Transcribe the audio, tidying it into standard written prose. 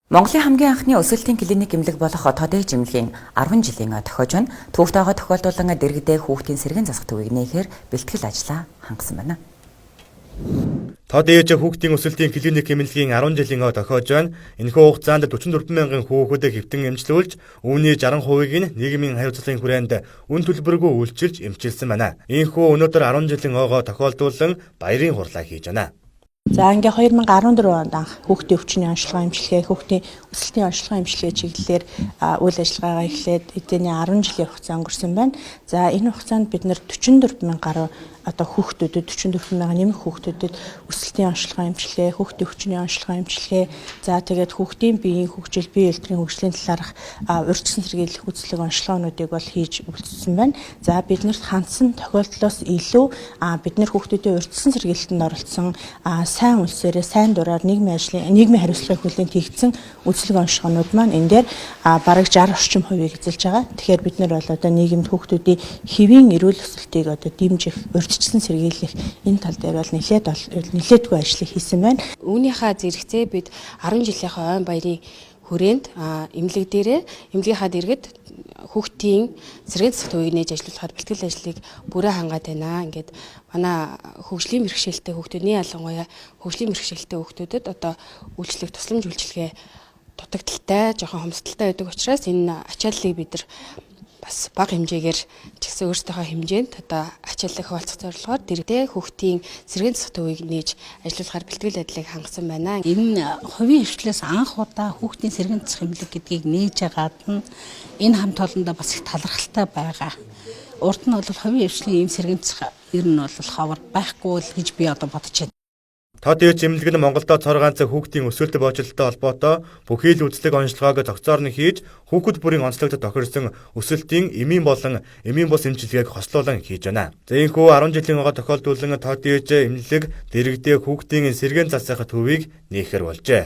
Монголын хамгийн анхны өсөлтийн клиник эмнэлэг болох Тодыг эмнэлгийн 10 жилийн тохиож нь түүхтэй байгаа тохиолдуулан дэргэдээ хүүхдийн сэргээн засах төвийг нээхээр бэлтгэл ажлаа хангасан байна. Тод ээж хүүхдийн өсөлтийн клиник эмнэлгийн 10 жилийн тохиож байна. Энэхүү хугацаанд 44 мянган хүүхэдийг хэвтэн эмчлүүлж, үүний 60%-ыг нь нийгмийн хариуцлагын хүрээнд үн төлбөргүй үйлчилж эмчилсэн байна. Ийхүү өнөөдөр 10 жилийн тохиолдуулан баярын хурлаа хийж байна. За ингээ 2014 онд анх хүүхдийн өвчний онцлогоо эмчилгээ, хүүхдийн өсөлтийн онцлогоо эмчилгээ чиглэлээр үйл ажиллагаагаа эхлээд эдний 10 жилийн хугацаа өнгөрсөн байна. За энэ хугацаанд бид нэр 44 мянга гаруй хүүхдүүдэд 44 мянган нэмэх хүүхдүүдэд өсөлтийн онцлогоо эмчилгээ, хүүхдийн өвчний онцлогоо эмчилгээ, за тэгээд хүүхдийн биеийн хөгжил, бие элдрийн хөгжлийн талаарх урьдчилан сэргийлэх үзлэг онцлогоонуудыг бол хийж үлдсэн байна. За биднэрт хандсан тохиолдлоос илүү бид нар хүүхдүүдийн урьдчилан сэргийлэлтэнд оролцсон сайн үлсээрээ, сайн дураар нийгмийн хариуцлагын хүлээнт хийгдсэн үзлэг онцлогоонууд маань энэ дээр бараг 60 орчим хувийг эзэлж байгаа. Тэгэхээр бид нар бол одоо нийгэмд хүүхдүүдийн хэвийн эрүүл өсөлтийг одоо дэмжих, урьдчилан сэргийлэх энэ тал дээр бол нэлээдгүй ажил хийсэн байна. Үүнийхээ зэрэгцээ бид 10 жилийнхаа ойн баярын хүрээнд эмнэлэг дээрээ эмнэлгийнхаа дэргэд хүүхдийн сэргээн засах төвийг нээж ажиллуулахаар бэлтгэл ажлыг бүрээ хангаад байна. Ингээд манай хөгжлийн бэрхшээлтэй хүүхдүүдний ялангуяа хөгжлийн бэрхшээлтэй хүүхдүүдэд одоо үйлчлэг тусламж үйлчилгээ дутагдaltaй, жоохон хомсдолтой байдаг учраас энэ ачааллыг бид нар бас бага хэмжээгээр ч гэсэн өөрсдийнхөө хэмжээнд одоо ачааллыг хуваалцах зорилгоор дэргэдээ хүүхдийн сэргээн засах төвийг нээж ажиллуулахаар бэлтгэл ажлыг хангасан байна. Энэ хувийн хвшлээс анх удаа хүүхдийн сэргээн засах эмнэлэг гэдгийг нээж агаад нь энэ хамт олондоо бас их талархалтай байгаа. Урд нь бол хувийн хвшлийн ийм сэргээн засах ер нь бол ховор байхгүй л гэж би одоо бодож байна. Тод ээж эмнэлэг нь Монголдо цор ганц хүүхдийн өсөлт божилттой холбоотой бүхий л үзлэг онцлогоог цогцоор нь хийж хүүхэд бүрийн онцлогт тохирсон өсөлтийн эмийн болон эмийн бус эмчилгээг хослуулан хийж байна. За ийхүү 10 жилийн тохиолдуулан Тод ээж эмнэлэг дэргэдээ хүүхдийн сэргээн засах төвийг нээхээр болжээ.